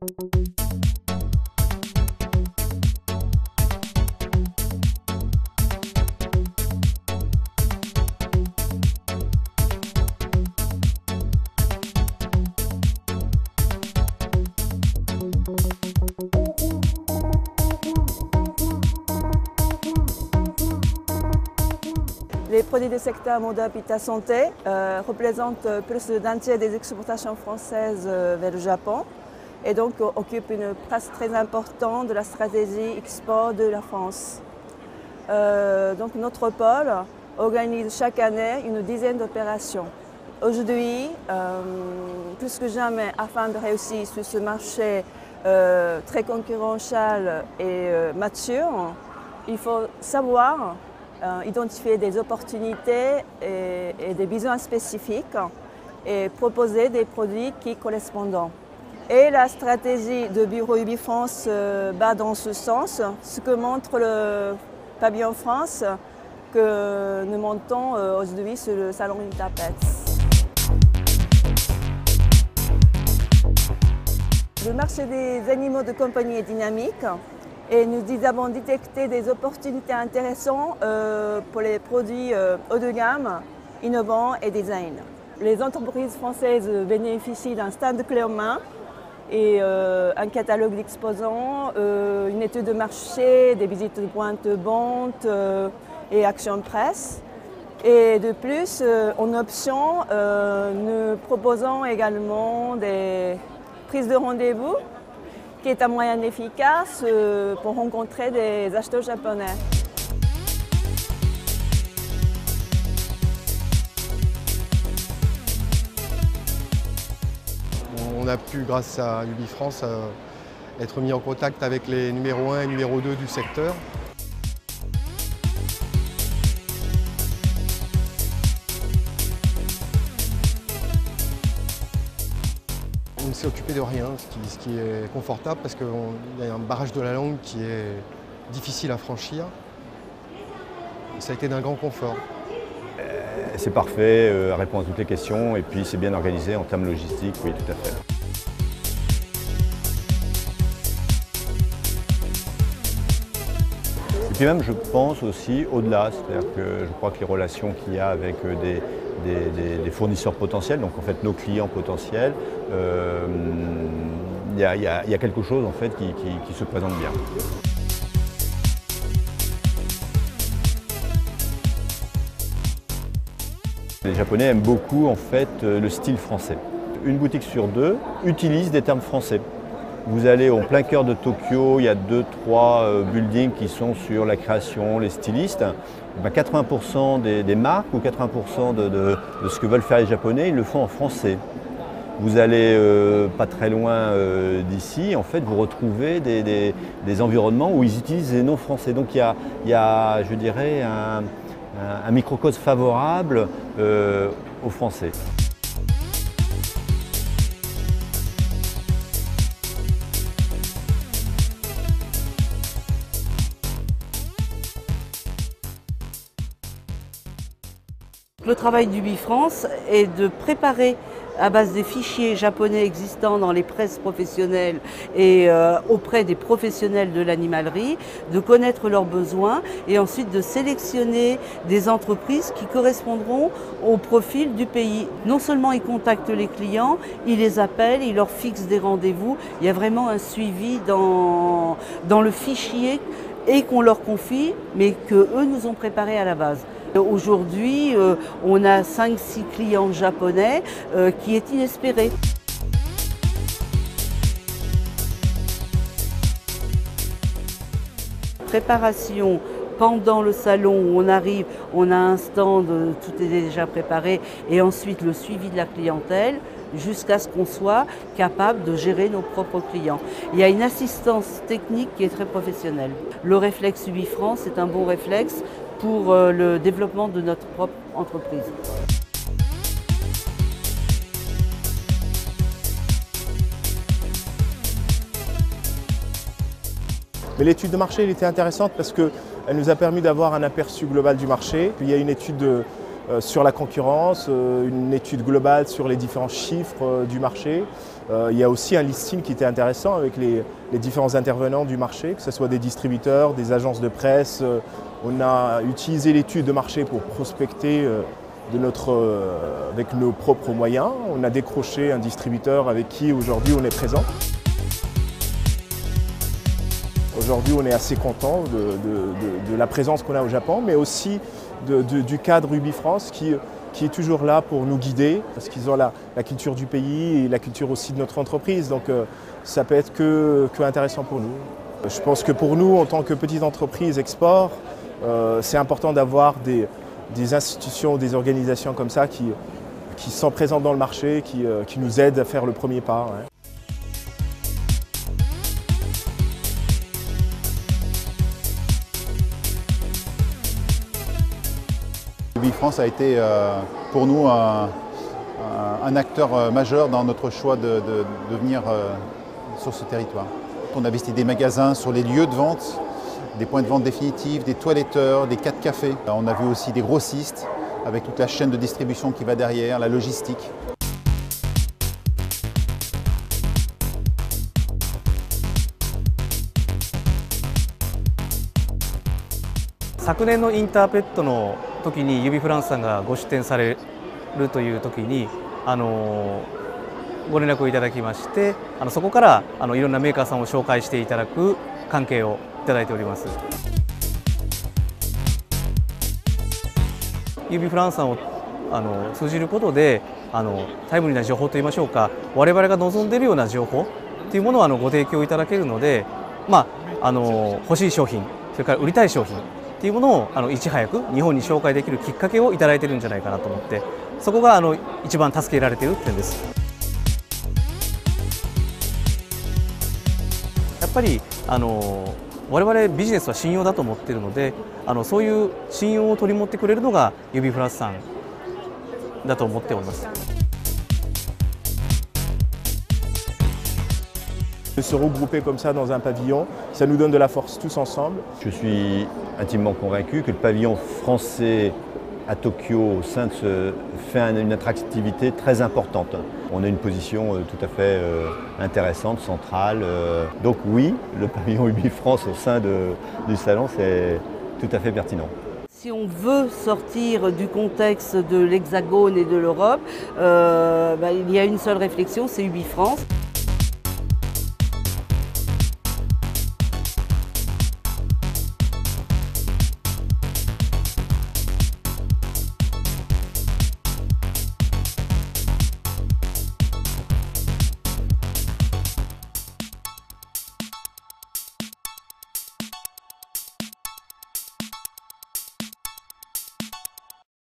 Les produits du secteur mode habitat santé représentent plus d'un tiers des exportations françaises vers le Japon et donc occupent une place très importante de la stratégie export de la France. Donc notre pôle organise chaque année une dizaine d'opérations. Aujourd'hui, plus que jamais, afin de réussir sur ce marché très concurrentiel et mature, il faut savoir identifier des opportunités et des besoins spécifiques et proposer des produits qui correspondent. Et la stratégie de Bureau Ubifrance va dans ce sens, ce que montre le pavillon France que nous montons aujourd'hui sur le salon Interpets. Le marché des animaux de compagnie est dynamique. Et nous avons détecté des opportunités intéressantes pour les produits haut de gamme, innovants et design. Les entreprises françaises bénéficient d'un stand clé en main et un catalogue d'exposants, une étude de marché, des visites de points de vente et actions presse. Et de plus, en option, nous proposons également des prises de rendez-vous qui est un moyen efficace pour rencontrer des acheteurs japonais. On a pu, grâce à Ubifrance, être mis en contact avec les numéro 1 et numéro 2 du secteur. On ne s'est occupé de rien, ce qui est confortable parce qu'il y a un barrage de la langue qui est difficile à franchir. Ça a été d'un grand confort. C'est parfait, répond à toutes les questions et puis c'est bien organisé en termes logistiques, oui tout à fait. Et puis même je pense aussi au-delà, c'est-à-dire que je crois que les relations qu'il y a avec des fournisseurs potentiels, donc en fait nos clients potentiels, il y a quelque chose en fait qui se présente bien. Les Japonais aiment beaucoup en fait le style français. Une boutique sur deux utilise des termes français. Vous allez en plein cœur de Tokyo, il y a 2-3 buildings qui sont sur la création, les stylistes. 80% des marques ou 80% de ce que veulent faire les Japonais, ils le font en français. Vous allez pas très loin d'ici, en fait, vous retrouvez des environnements où ils utilisent les noms français. Donc il y a je dirais, un microcosme favorable aux Français. Le travail d'Ubifrance est de préparer à base des fichiers japonais existants dans les presses professionnelles et auprès des professionnels de l'animalerie, de connaître leurs besoins et ensuite de sélectionner des entreprises qui correspondront au profil du pays. Non seulement ils contactent les clients, ils les appellent, ils leur fixent des rendez-vous. Il y a vraiment un suivi dans le fichier et qu'on leur confie, mais qu'eux nous ont préparé à la base. Aujourd'hui, on a 5-6 clients japonais qui est inespéré. Préparation pendant le salon où on arrive, on a un stand, tout est déjà préparé et ensuite le suivi de la clientèle jusqu'à ce qu'on soit capable de gérer nos propres clients. Il y a une assistance technique qui est très professionnelle. Le réflexe Ubifrance est un bon réflexe pour le développement de notre propre entreprise. Mais l'étude de marché elle était intéressante parce qu'elle nous a permis d'avoir un aperçu global du marché. Puis il y a une étude sur la concurrence, une étude globale sur les différents chiffres du marché. Il y a aussi un listing qui était intéressant avec les différents intervenants du marché, que ce soit des distributeurs, des agences de presse. On a utilisé l'étude de marché pour prospecter avec nos propres moyens. On a décroché un distributeur avec qui aujourd'hui on est présent. Aujourd'hui, on est assez content de la présence qu'on a au Japon, mais aussi du cadre UbiFrance qui est toujours là pour nous guider, parce qu'ils ont la culture du pays et la culture aussi de notre entreprise. Donc ça peut être que intéressant pour nous. Je pense que pour nous, en tant que petite entreprise export, c'est important d'avoir des institutions, des organisations comme ça qui sont présentes dans le marché, qui nous aident à faire le premier pas. Ouais. UbiFrance a été pour nous un acteur majeur dans notre choix de venir sur ce territoire. On a investi des magasins sur les lieux de vente, des points de vente définitifs, des toiletteurs, des 4 cafés. On a vu aussi des grossistes avec toute la chaîne de distribution qui va derrière, la logistique. 昨年のインターペットの時にユビフランスさんがご出展されるという時にご連絡をいただきまして、そこからいろんなメーカーさんを紹介していただく関係をいただいております。ユビフランスさんを通じることでタイムリーな情報といいましょうか、我々が望んでいるような情報というものをご提供いただけるので、欲しい商品、それから売りたい商品っていうものをいち早く日本に紹介できるきっかけをいただいているんじゃないかなと思って、そこが一番助けられている点です。やっぱり我々ビジネスは信用だと思っているので、そういう信用を取り持ってくれるのがユビフランスさんだと思っております。De se regrouper comme ça dans un pavillon, ça nous donne de la force tous ensemble. Je suis intimement convaincu que le pavillon français à Tokyo au sein fait une attractivité très importante. On a une position tout à fait intéressante, centrale. Donc oui, le pavillon UbiFrance au sein du salon, c'est tout à fait pertinent. Si on veut sortir du contexte de l'Hexagone et de l'Europe, il y a une seule réflexion, c'est UbiFrance.